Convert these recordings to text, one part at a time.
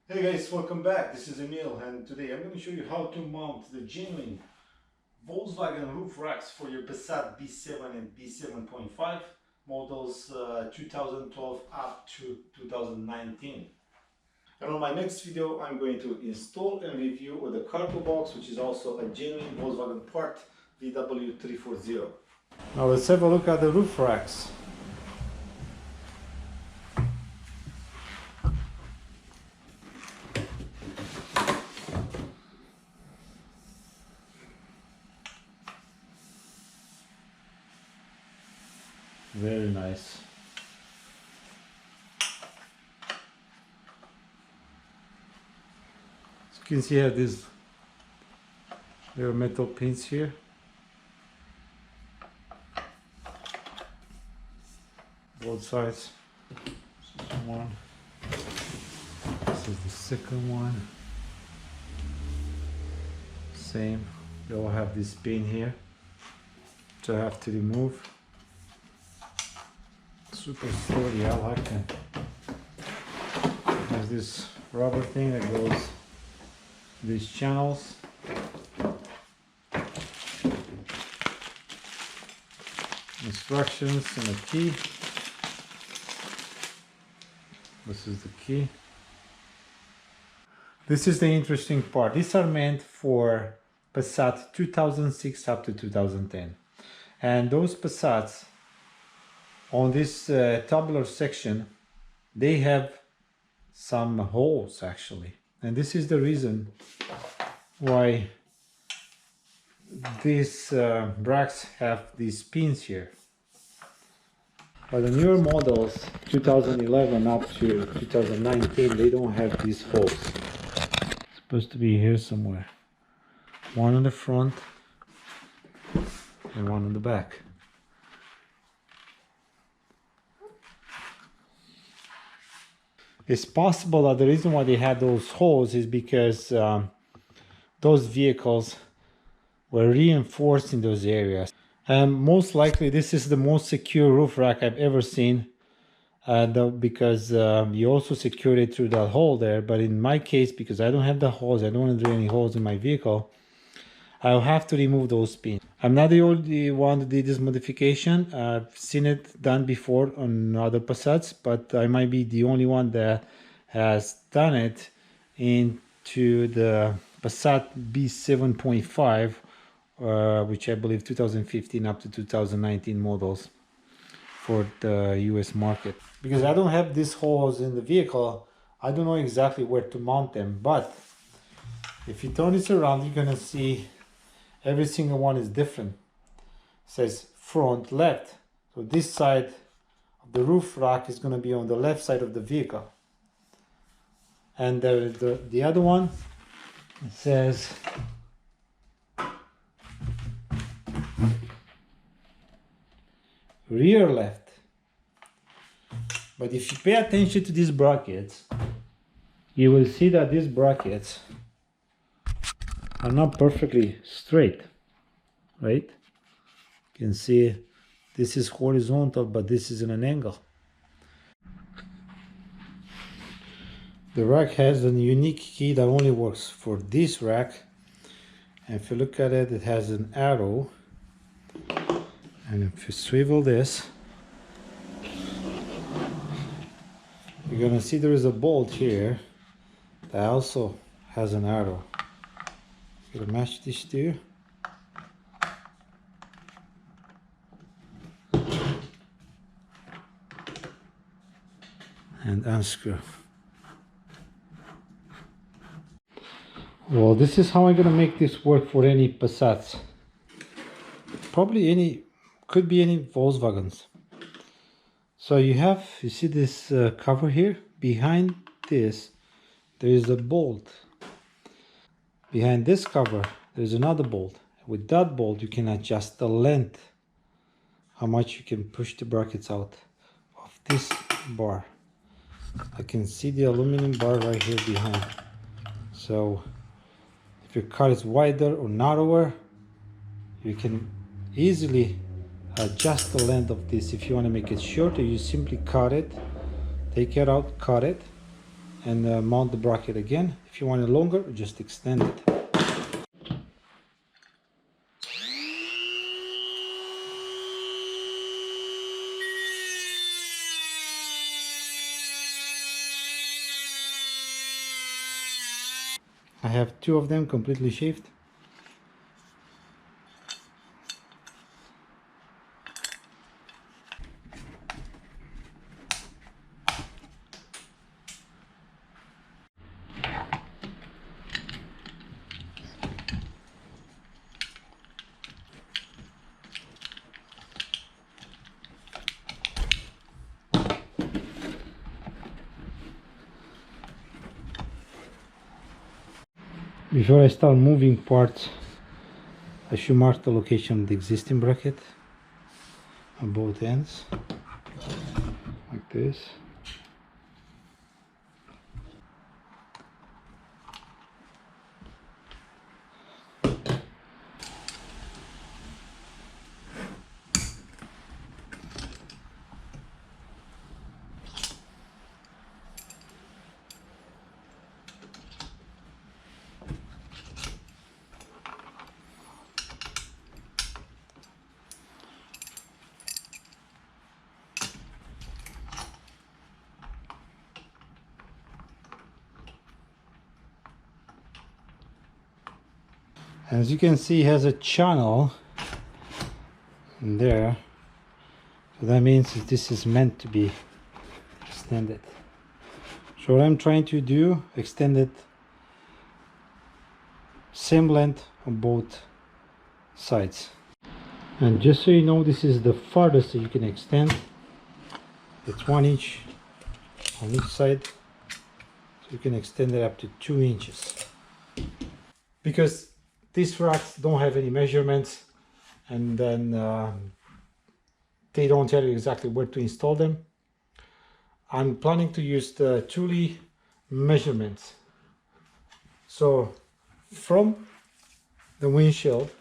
Hey guys, welcome back. This is Emil, and today I'm going to show you how to mount the genuine Volkswagen roof racks for your Passat B7 and B7.5 models 2012 up to 2019. And on my next video, I'm going to install and review the cargo box, which is also a genuine Volkswagen part VW 340. Now let's have a look at the roof racks. Very nice. As you can see, I have these little metal pins here. Both sides. This is one. This is the second one. Same. They all have this pin here, which I have to remove. Super sturdy, I like it. There's this rubber thing that goes these channels. Instructions and a key. This is the key. This is the interesting part. These are meant for Passat 2006 up to 2010. And those Passats on this tabular section, they have some holes actually. And this is the reason why these racks have these pins here. But the newer models, 2011 up to 2019, they don't have these holes. It's supposed to be here somewhere. One on the front and one on the back. It's possible that the reason why they had those holes is because those vehicles were reinforced in those areas. And most likely this is the most secure roof rack I've ever seen, because you also secure it through that hole there. But in my case, because I don't have the holes, I don't want to drill any holes in my vehicle, I'll have to remove those pins. I'm not the only one that did this modification. I've seen it done before on other Passats, but I might be the only one that has done it into the Passat B7.5, which I believe 2015 up to 2019 models for the US market. Because I don't have these holes in the vehicle, I don't know exactly where to mount them, but if you turn this around, you're gonna see every single one is different. It says front left. So this side of the roof rack is going to be on the left side of the vehicle. And the other one, it says rear left. But if you pay attention to these brackets, you will see that these brackets are not perfectly straight, right? You can see this is horizontal, but this is in an angle. The rack has a unique key that only works for this rack. And if you look at it, it has an arrow. And if you swivel this, you're gonna see there is a bolt here that also has an arrow. Gonna match these two. And unscrew. Well, this is how I'm gonna make this work for any Passats. Probably any, could be any Volkswagens. So you see this cover here? Behind this, there is a bolt. Behind this cover, there's another bolt. With that bolt, you can adjust the length, how much you can push the brackets out of this bar. I can see the aluminum bar right here behind. So if your car is wider or narrower, you can easily adjust the length of this. If you want to make it shorter, you simply cut it, take it out, cut it, and mount the bracket again. If you want it longer, just extend it. I have two of them completely shaved. Before I start moving parts, I should mark the location of the existing bracket on both ends, like this. As you can see, it has a channel in there, so that means that this is meant to be extended. So what I'm trying to do, extend it same length on both sides. And just so you know, this is the farthest that you can extend. It's 1 inch on each side, so you can extend it up to 2 inches. Because these racks don't have any measurements, and then they don't tell you exactly where to install them. I'm planning to use the Thule measurements. So from the windshield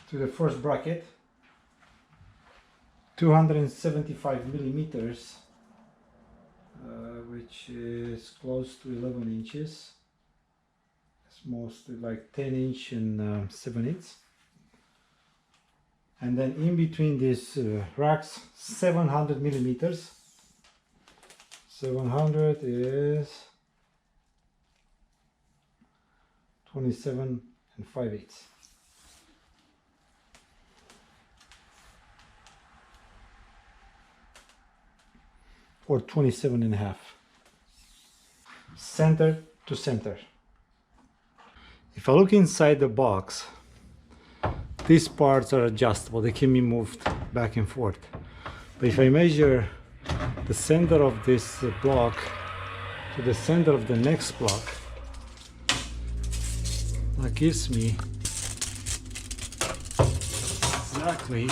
to the first bracket, 275 millimeters, which is close to 11 inches. Mostly like 10 inch and 7/8, and then in between these racks 700 millimeters. 700 is 27 5/8, or 27 and a half, center to center. If I look inside the box, these parts are adjustable, they can be moved back and forth. But if I measure the center of this block to the center of the next block, that gives me exactly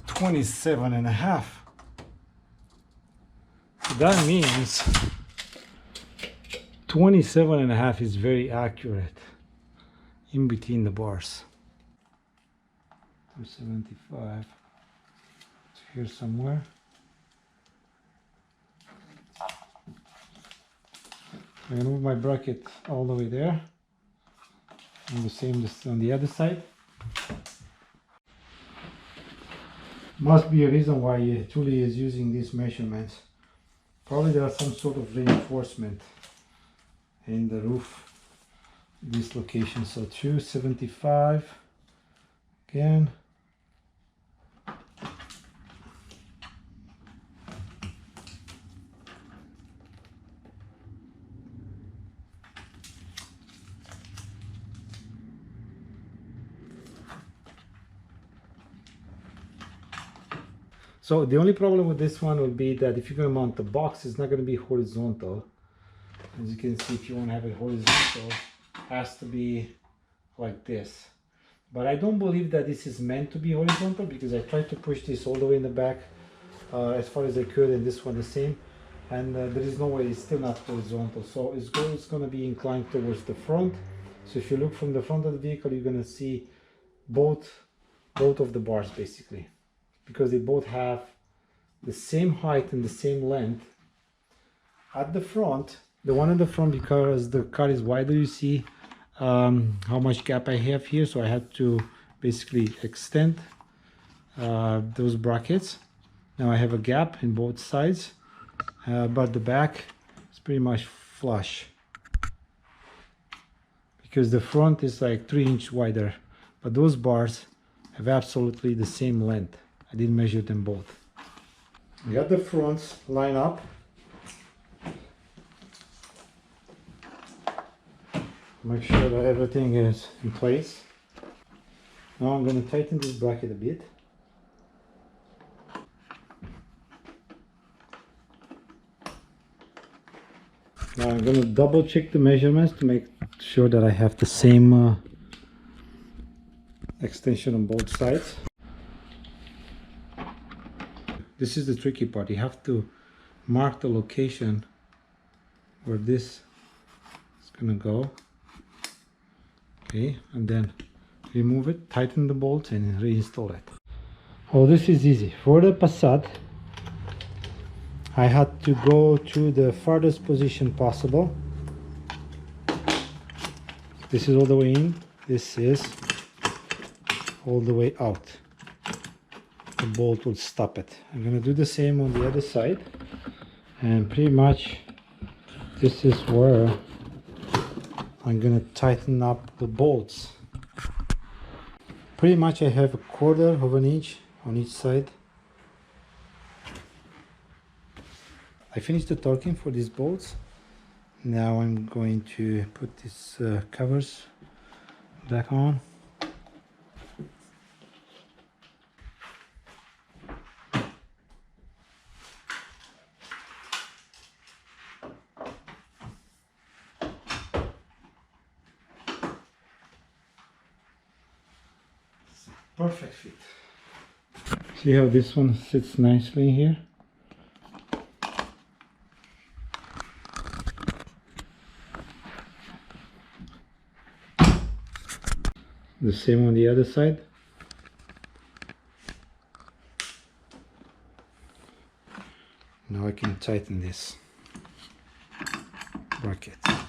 27 and a half. So that means 27 and a half is very accurate in between the bars. 275, it's here somewhere. I'm gonna move my bracket all the way there, and the same on the other side. Must be a reason why Thule is using these measurements. Probably there are some sort of reinforcement in the roof, this location. So 275 again. So the only problem with this one would be that if you're going to mount the box, it's not going to be horizontal. As you can see, if you want to have it horizontal, it has to be like this. But I don't believe that this is meant to be horizontal, because I tried to push this all the way in the back as far as I could, and this one the same. And there is no way, it's still not horizontal. So it's going to be inclined towards the front. So if you look from the front of the vehicle, you're going to see both of the bars basically, because they both have the same height and the same length. At the front, the one at the front, because the car is wider, you see how much gap I have here, so I had to basically extend those brackets. Now I have a gap in both sides, but the back is pretty much flush because the front is like 3 inches wider, but those bars have absolutely the same length. I didn't measure them both. The other fronts line up. Make sure that everything is in place. Now I'm going to tighten this bracket a bit. Now I'm going to double check the measurements to make sure that I have the same extension on both sides. This is the tricky part. You have to mark the location where this is going to go. Okay, and then remove it, tighten the bolts and reinstall it. Oh, this is easy. For the Passat, I had to go to the farthest position possible. This is all the way in, this is all the way out. The bolt will stop it. I'm going to do the same on the other side, and pretty much this is where I'm going to tighten up the bolts. Pretty much I have 1/4 of an inch on each side. I finished the torquing for these bolts. Now I'm going to put these covers back on. Perfect fit. See how this one sits nicely here? The same on the other side. Now I can tighten this bracket. I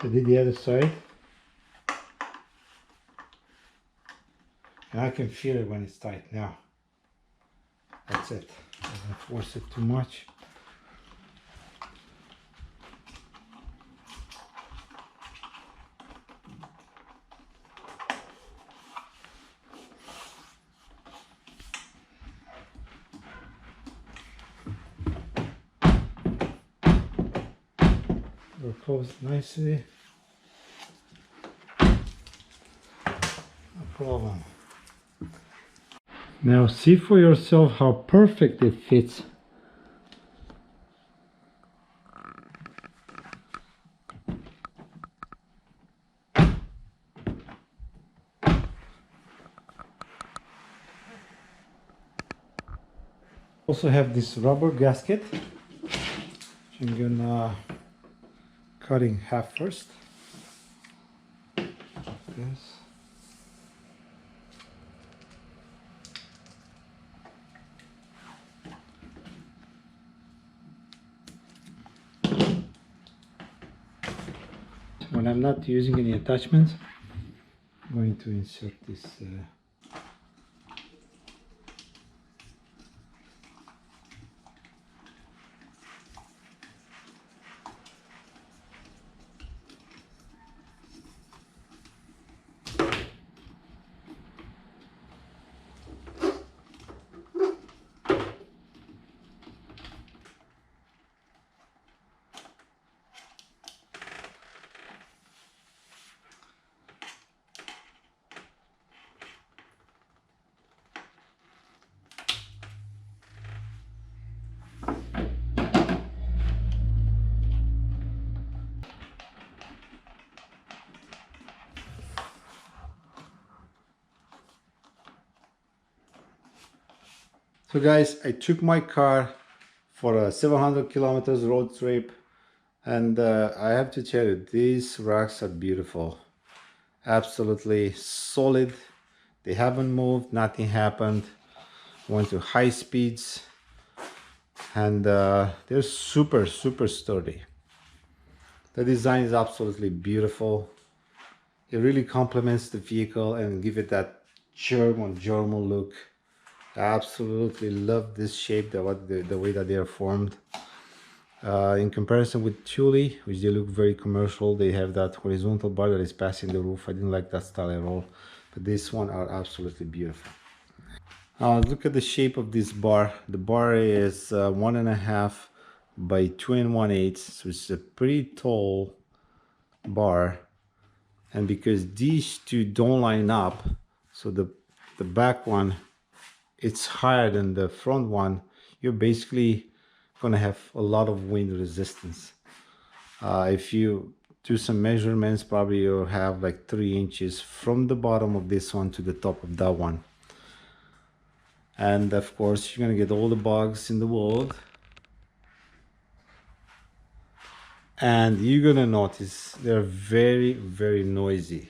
did the other side. And I can feel it when it's tight. Now, that's it. I don't force it too much. We're closed nicely. No problem. Now see for yourself how perfect it fits. Also have this rubber gasket, which I'm gonna cut in half first. Yes. When I'm not using any attachments, I'm going to insert this So guys, I took my car for a 700 kilometers road trip, and I have to tell you, these rocks are beautiful. Absolutely solid. They haven't moved, nothing happened. Went to high speeds. and they're super sturdy. The design is absolutely beautiful. It really complements the vehicle and give it that German look. I absolutely love this shape, the way that they are formed. In comparison with Thule, which they look very commercial, they have that horizontal bar that is passing the roof. I didn't like that style at all, but this one are absolutely beautiful. Look at the shape of this bar. The bar is 1.5 by 2 1/8, so it's a pretty tall bar. And because these two don't line up, so the back one, it's higher than the front one, you're basically gonna have a lot of wind resistance. If you do some measurements, probably you'll have like 3 inches from the bottom of this one to the top of that one. And of course, you're gonna get all the bugs in the world. And you're gonna notice they're very noisy.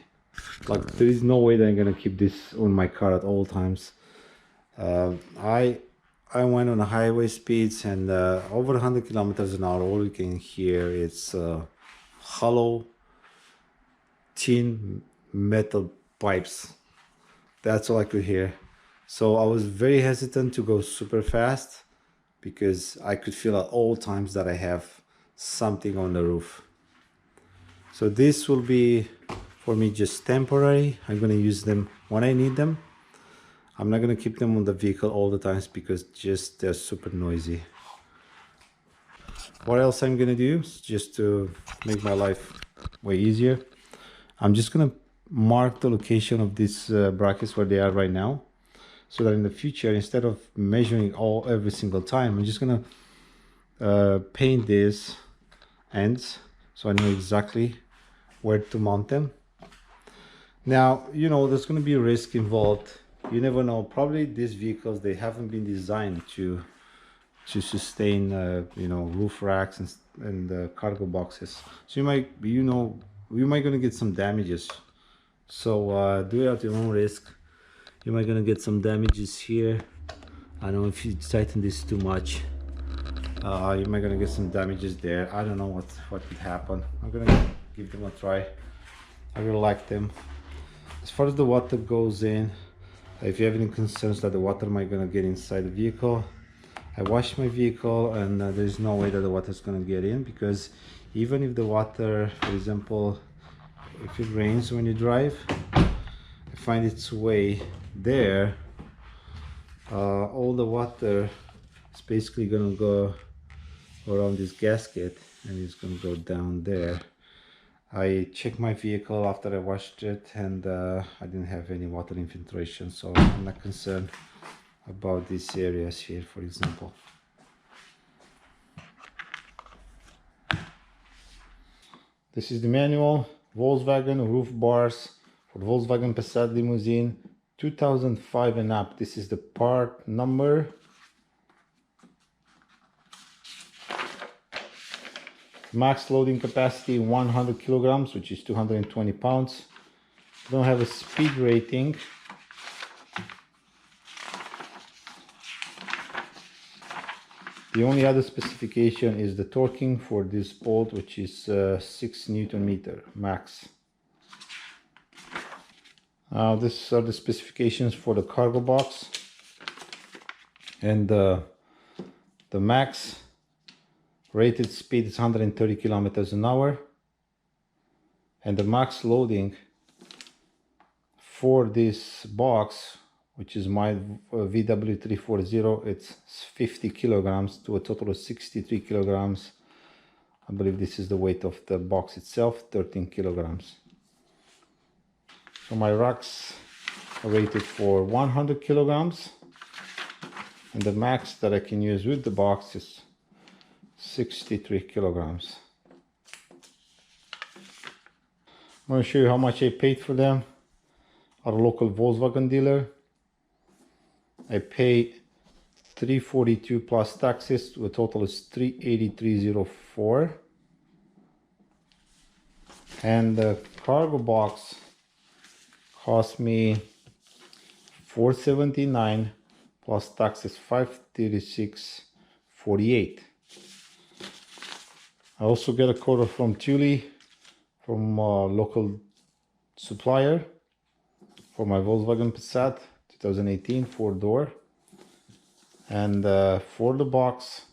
Like, there is no way that I'm gonna keep this on my car at all times. I went on highway speeds, and over 100 kilometers an hour, all you can hear is hollow tin metal pipes. That's all I could hear. So I was very hesitant to go super fast because I could feel at all times that I have something on the roof. So this will be for me just temporary. I'm going to use them when I need them. I'm not going to keep them on the vehicle all the times because just they're super noisy. What else I'm going to do, just to make my life way easier, I'm just going to mark the location of these brackets where they are right now, so that in the future, instead of measuring every single time, I'm just going to paint these ends so I know exactly where to mount them. Now, you know, there's going to be a risk involved. You never know. Probably these vehicles, they haven't been designed to sustain you know, roof racks and cargo boxes. So you might gonna get some damages. So do it at your own risk. You might gonna get some damages here. I know if you tighten this too much, you might gonna get some damages there. I don't know what would happen. I'm gonna give them a try. I really like them. As far as the water goes in, if you have any concerns that the water might gonna get inside the vehicle, I washed my vehicle, and there's no way that the water is gonna get in, because even if the water, for example, if it rains when you drive, find its way there, all the water is basically gonna go around this gasket and it's gonna go down there. I checked my vehicle after I washed it, and I didn't have any water infiltration, so I'm not concerned about these areas here, for example. This is the manual Volkswagen roof bars for Volkswagen Passat limousine 2005 and up. This is the part number. Max loading capacity 100 kilograms, which is 220 pounds. Don't have a speed rating. The only other specification is the torquing for this bolt, which is 6 Newton meter max. These are the specifications for the cargo box, and the max rated speed is 130 kilometers an hour, and the max loading for this box, which is my VW 340, it's 50 kilograms to a total of 63 kilograms. I believe this is the weight of the box itself, 13 kilograms. So my racks are rated for 100 kilograms, and the max that I can use with the box is 63 kilograms. I'm going to show you how much I paid for them at a local Volkswagen dealer. I paid $342 plus taxes, to a total is $383.04. And the cargo box cost me $479 plus taxes $536 48. I also get a cover from Thule, from a local supplier, for my Volkswagen Passat 2018 4-door. And for the box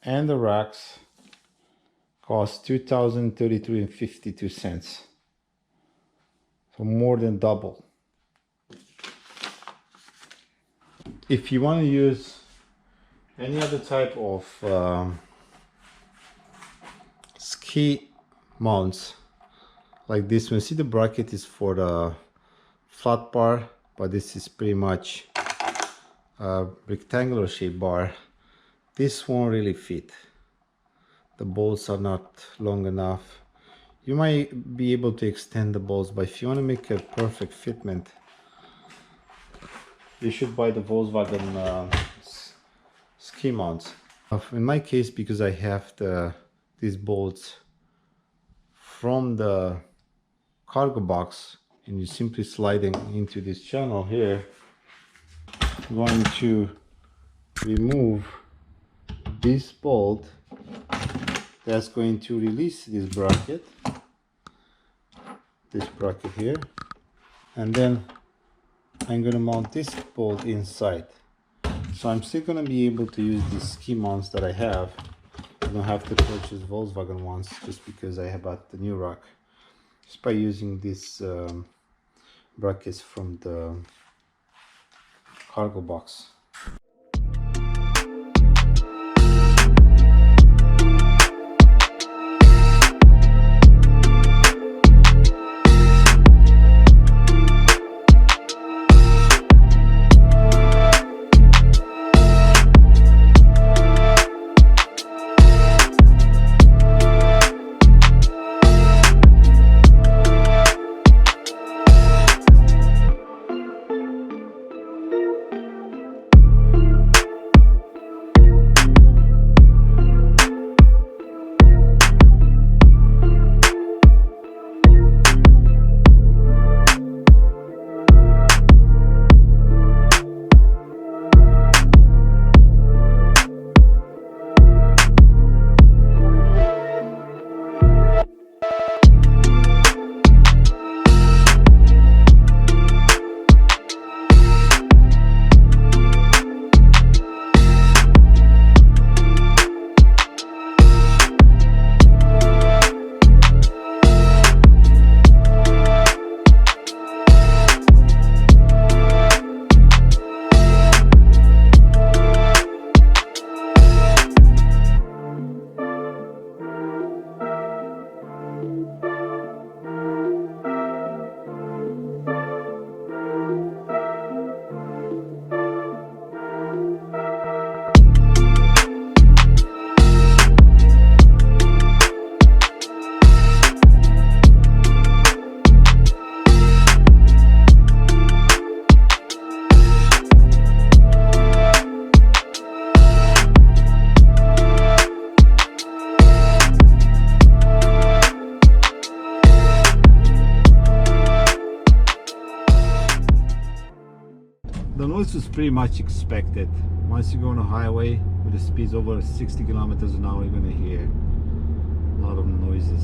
and the racks cost $2,033.52. So more than double. If you want to use any other type of ski mounts like this one, see the bracket is for the flat bar, but this is pretty much a rectangular shaped bar. This won't really fit. The bolts are not long enough. You might be able to extend the bolts, but if you want to make a perfect fitment, you should buy the Volkswagen ski mounts. In my case, because I have these bolts from the cargo box, and you simply sliding into this channel here, I'm going to remove this bolt. That's going to release this bracket here, and then I'm going to mount this bolt inside. So I'm still going to be able to use these ski mounts that I have. I don't have to purchase Volkswagen ones just because I have bought the new rack, just by using these brackets from the cargo box. The noise was pretty much expected. Once you go on a highway with the speeds over 60 kilometers an hour, you're gonna hear a lot of noises.